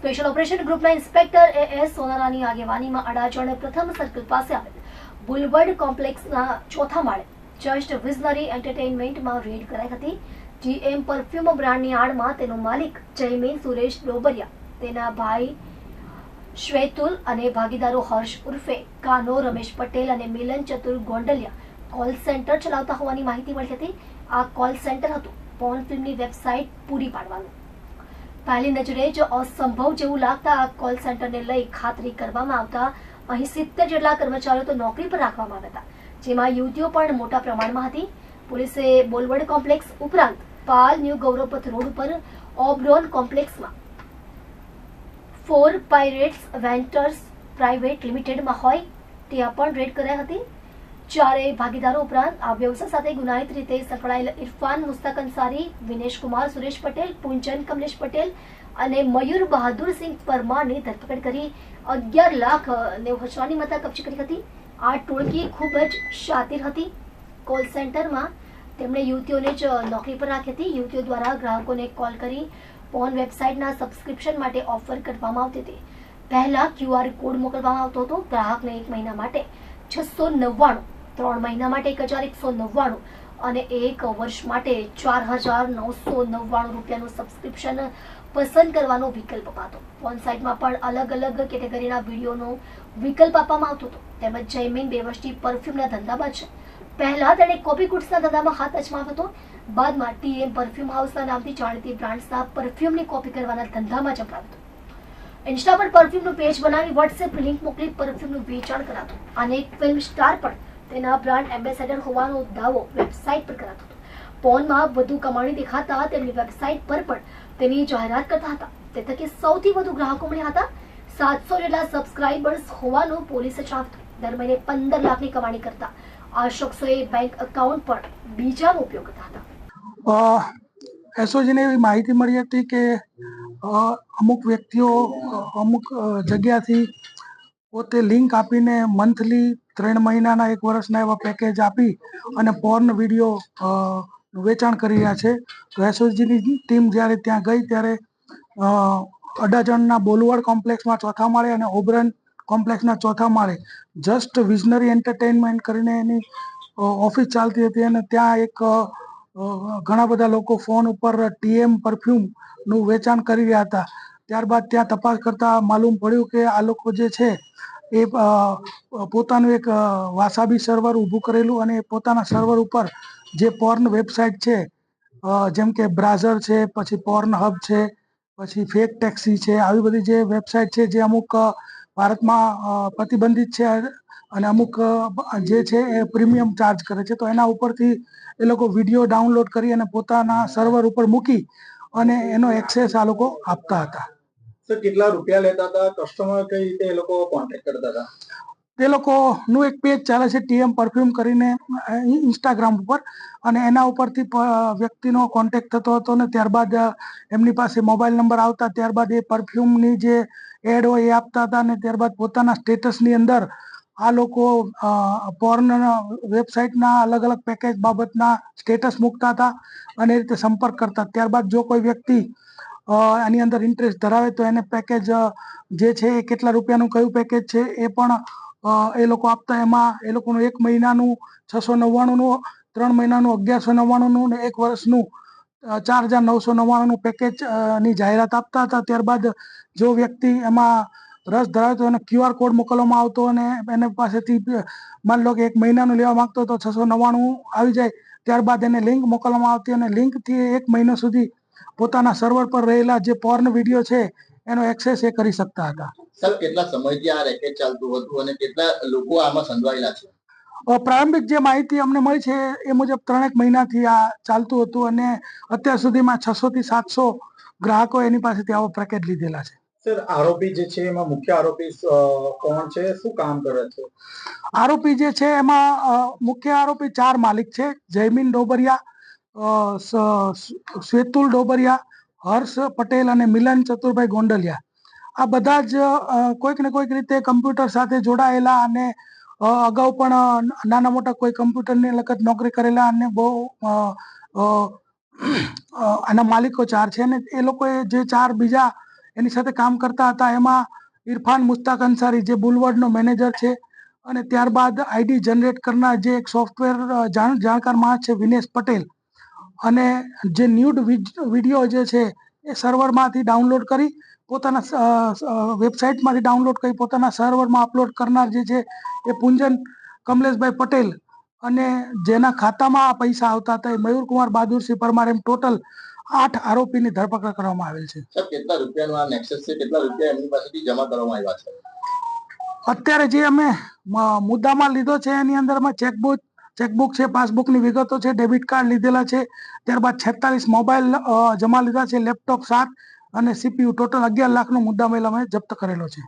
Special operation ગ્રુપના inspector as સોનારાની આગેવાનીમાં અડાજણ પ્રથમ સર્કલ પાસે આવેલ બુલવર્ડ કોમ્પ્લેક્સના ચોથા માળે જસ્ટ વિઝનરી એન્ટરટેઇનમેન્ટમાં રેડ કરાઈ હતી. GM પરફ્યુમ બ્રાન્ડની આડમાં તેનો માલિક જયમીન સુરેશ ડોબરિયા, તેના ભાઈ શ્વેતુલ અને ભાગીદારો હર્ષ ઉર્ફે કાનો રમેશ પટેલ અને મિલન ચતુર ગોંડલિયા કોલ સેન્ટર ચલાવતા હોવાની માહિતી મળી હતી. આ કોલ સેન્ટર હતું પોર્ન ફિલ્મની વેબસાઇટ પૂરી પાડવાનું. પહેલી નજરે જ અસંભવ જેવું લાગતા આ કોલ સેન્ટરને લઈ ખાતરી કરવામાં આવતા અહીં 70 જેટલા કર્મચારીઓ તો નોકરી પર રાખવામાં આવ્યા હતા, જેમાં યુવતીઓ પણ મોટા પ્રમાણમાં હતી. પોલીસે બોલવર્ડ કોમ્પ્લેક્સ ઉપરાંત પાલ ન્યૂ ગૌરવપથ રોડ ઉપર ઓબ્રોન કોમ્પ્લેક્સમાં 4 પાયરેટ્સ વેન્ટર્સ પ્રાઇવેટ લિમિટેડમાં હોય ત્યાં પણ રેડ કરાઈ હતી. ચારેય ભાગીદારો ઉપરાંત આ વ્યવસાય સાથે ગુનાહિત રીતે સંકળાયેલ ઇરફાન મુસ્તક અંસારી, વિનેશ કુમાર સુરેશ પટેલ, પુંજન કમલેશ પટેલ અને મયુર બહાદુરસિંહ પરમારની ધરપકડ કરી 11,90,000ની મત્તા કબજે કરી હતી. આ ટોળકી ખૂબ જ શાતિર હતી. કોલ સેન્ટરમાં તેમણે યુવતીઓને જ નોકરી પર રાખી હતી. યુવતીઓ દ્વારા ગ્રાહકોને કોલ કરી પોર્ન વેબસાઇટના સબસ્ક્રિપ્શન માટે ઓફર કરવામાં આવતી હતી. પહેલા QR કોડ મોકલવામાં આવતો હતો. ગ્રાહકને 1 મહિના માટે 699, 3 મહિના માટે 1,199 અને 1 વર્ષ માટે 4,999 રૂપિયાનું સબસ્ક્રિપ્શન પસંદ કરવાનો વિકલ્પ અપાતો. ફોન સાઇટમાં પણ અલગ અલગ કેટેગરીના વિડીયોનો વિકલ્પ આપવામાં આવતો હતો. તેમજ જયમીન બેવસ્ટી પરફ્યુમના ધંધામાં છે. પહેલા તેણે કોપી ગુડ્સના ધંધામાં હાથ અજમાવ્યો હતો. બાદમાં TM પરફ્યુમ હાઉસના નામથી જાણીતી બ્રાન્ડ્સના પરફ્યુમની કોપી કરવાના ધંધામાં ઝંપલાવ્યો હતો. ઇન્સ્ટા પર પરફ્યુમનું પેજ બનાવી WhatsApp લિંક મોકલી પરફ્યુમનું વેચાણ કરાતું. અનેક ફિલ્મ સ્ટાર પણ તેના બ્રાન્ડ એમ્બેસેડર હોવાનો દાવો વેબસાઇટ પર કરાતો હતો. પોર્નમાં વધુ કમાણી દેખાતા તેમની વેબસાઇટ પર પણ તેની જાહેરાત કરતા હતા. તે થકી સૌથી વધુ ગ્રાહકો મળ્યા હતા. 700 જેટલા સબસ્ક્રાઇબર્સ હોવાનું પોલીસે જણાવ્યું. દર મહિને 15 લાખની કમાણી કરતા આ શખ્સોએ બેંક એકાઉન્ટ પણ બીજાનો ઉપયોગ કરતા હતા. એસઓજીને એવી માહિતી મળી હતી કે અમુક વ્યક્તિઓ અમુક જગ્યાથી પોતે લિંક આપીને મંથલી 3 મહિનાના 1 વર્ષના એવા પેકેજ આપી અને પોર્ન વિડીયો વેચાણ કરી રહ્યા છે. તો એસઓજીની ટીમ જ્યારે ત્યાં ગઈ ત્યારે અડાજણના બોલવર્ડ કોમ્પ્લેક્સમાં ચોથા માળે અને ઓબ્રન કોમ્પ્લેક્સના ચોથા માળે જસ્ટ વિઝનરી એન્ટરટેઇનમેન્ટ કરીને એની ઓફિસ ચાલતી હતી અને ત્યાં એક ઘણા બધા લોકો ફોન ઉપર TM પરફ્યુમનું વેચાણ કરી રહ્યા હતા. ત્યારબાદ ત્યાં તપાસ કરતા માલુમ પડ્યું કે આ લોકો જે છે એ પોતાનું એક વાસાબી સર્વર ઊભું કરેલું અને પોતાના સર્વર ઉપર જે પોર્ન વેબસાઇટ છે જેમ કે બ્રાઝર છે, પછી પોર્ન હબ છે, પછી ફેક ટેક્સી છે, આવી બધી જે વેબસાઇટ છે જે અમુક ભારતમાં પ્રતિબંધિત છે અને અમુક જે છે એ પ્રીમિયમ ચાર્જ કરે છે. તો એના ઉપરથી એ લોકો વિડીયો ડાઉનલોડ કરી અને પોતાના સર્વર ઉપર મૂકી અને એનો એક્સેસ આ લોકો આપતા હતા. સર, કેટલા રૂપિયા લેતા હતા? કસ્ટમર કઈ રીતે એ લોકો કોન્ટેક્ટ કરતા હતા? તે લોકોનું એક પેજ ચાલે છે TM પરફ્યુમ કરીને ઇન્સ્ટાગ્રામ ઉપર, અને એના ઉપરથી વ્યક્તિનો કોન્ટેક્ટ થતો હતો ને ત્યારબાદ એમની પાસે મોબાઈલ નંબર આવતા ત્યારબાદ એ પરફ્યુમની જે એડ હોય એ આપતા હતા અને ત્યારબાદ પોતાના સ્ટેટસની અંદર આ લોકો પોર્ન વેબસાઇટના અલગ અલગ પેકેજ બાબતના સ્ટેટસ મૂકતા હતા અને એ રીતે સંપર્ક કરતા. ત્યારબાદ જો કોઈ વ્યક્તિ આની અંદર ઇન્ટરેસ્ટ ધરાવે તો એને પેકેજ જે છે એ કેટલા રૂપિયાનું કયું પેકેજ છે એ પણ એ લોકો આપતા. એમાં એ લોકોનું 1 મહિનાનું 699નું, 3 મહિનાનું 1199નું ને 1 વર્ષનું 4,999નું પેકેજ ની જાહેરાત આપતા હતા. ત્યારબાદ જો વ્યક્તિ એમાં રસ ધરાવે તો એને QR કોડ મોકલવામાં આવતો અને એને પાસેથી માની લો કે 1 મહિનાનું લેવા માંગતો તો 699 આવી જાય. ત્યારબાદ એને લિંક મોકલવામાં આવતી અને લિંકથી 1 મહિનો સુધી પોતાના સર્વર પર રહેલા જે પોર્ન વિડીયો છે એનો એક્સેસ એ કરી શકતા હતા. સર, કેટલા સમયથી આ રેકેટ ચાલતું હતું અને કેટલા લોકો આમાં સંડોવાયેલા છે? પ્રારંભિક જે માહિતી અમને મળી છે એ મુજબ 3 મહિનાથી આ ચાલતું હતું અને અત્યાર સુધીમાં 600 થી 700 ગ્રાહકો એની પાસેથી આવો પેકેજ લીધેલા છે. સર, આરોપી જે છે એમાં મુખ્ય આરોપી કોણ છે, શું કામ કરે છે? આરોપી જે છે એમાં મુખ્ય આરોપી 4 માલિક છે: જયમીન ડોબરિયા, શ્વેતુલ ડોબરિયા, હર્ષ પટેલ અને મિલન ચતુરભાઈ ગોંડલિયા. આ બધા જ કોઈક ને કોઈક રીતે કમ્પ્યુટર સાથે જોડાયેલા અને અગાઉ પણ નાના મોટા કોઈ કમ્પ્યુટરની લગત નોકરી કરેલા અને બહુ આના માલિકો 4 છે. અને એ લોકોએ જે 4 બીજા એની સાથે કામ કરતા હતા. એમાં ઇરફાન મુસ્તાક અંસારી જે બુલવર્ડનો મેનેજર છે, અને ત્યારબાદ આઈડી જનરેટ કરનાર જે એક સોફ્ટવેર જાણકાર માણસ છે વિનેશ પટેલ, અને જે ન્યૂડ વિડીયો જે છે એ સર્વરમાંથી ડાઉનલોડ કરી પોતાના વેબસાઇટમાંથી ડાઉનલોડ કરી પોતાના સર્વરમાં અપલોડ કરનાર જે છે એ પુંજન કમલેશભાઈ પટેલ, અને જેના ખાતામાં આ પૈસા આવતા હતા એ મયુરકુમાર બહાદુરસિંહ પરમાર, એમ ટોટલ 8 આરોપીની ધરપકડ કરવામાં આવેલ છે. સાહેબ, કેટલા રૂપિયાનું આ નેક્સસ છે? કેટલા રૂપિયા એમની પાસેથી જમા કરવામાં આવ્યા છે? અત્યારે જે અમે મુદ્દામાં લીધો છે એની અંદરમાં ચેકબુક છે, પાસબુકની વિગતો છે, ડેબિટ કાર્ડ લીધેલા છે, ત્યારબાદ 46 મોબાઈલ જમા લીધા છે, લેપટોપ 7 અને સીપીયુ, ટોટલ 11 લાખનો મુદ્દામાલ અમે જપ્ત કરેલો છે.